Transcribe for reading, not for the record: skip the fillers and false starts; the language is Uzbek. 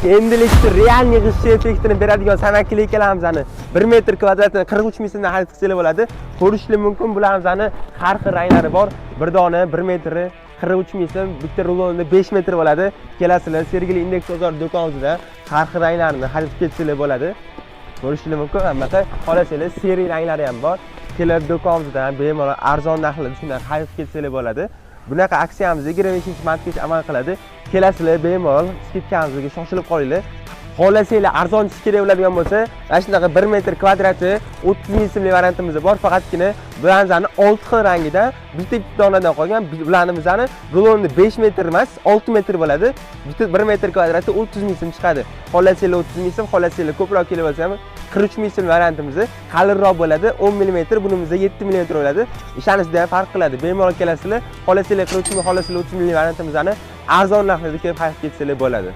endilikda real yig'ish effektini beradigan samakiliklarimizni 1 metr kvadratini 43 ming so'mdan xarid qilsangiz bo'ladi. Ko'rishingiz mumkin, bularimizni har xil ranglari bor. Bir dona 1 metri 43 ming so'm, bitta rulonda 5 metr bo'ladi. Kelasizlar Sergeli Indeks bozor do'konimizda har xil ranglarni xarid qilsangiz bo'ladi. Ko'rishingiz mumkin, hamda xohlasangiz seri ranglari ham bor. Kelib do'konimizdan bemalol arzon narxlarda shunday xarid qilsangiz bo'ladi. Bunaqa aksiyamiz 25-martgacha amal qiladi. Kelasizlar bemalol skidkamizga shoshilib qolinglar. Xohlasanglar arzonchi kerak bo'ladigan bo'lsa, mana shunaqa 1 metr kvadrati 30 ming so'mlik variantimiz bor. Faqatgina bularimizni 6 xil rangida bitta donadan qolgan. Bularimizni rulonni 5 metr emas, 6 metr bo'ladi. Bitta 1 metr kvadrati 30 ming so'm chiqadi. Xohlasanglar 30 ming so'm, xohlasanglar ko'proq kelib olsa ham 43 ming so'm variantimiz qalinroq bo'ladi. 10 mm, bunimizda 7 mm bo'ladi. Ishonishda ham farq qiladi. Bemalol kelasizlar, xohlasanglar 43 ming, xohlasanglar 30 ming variantimizni arzon narxlarda kelib xarid qilsangiz bo'ladi.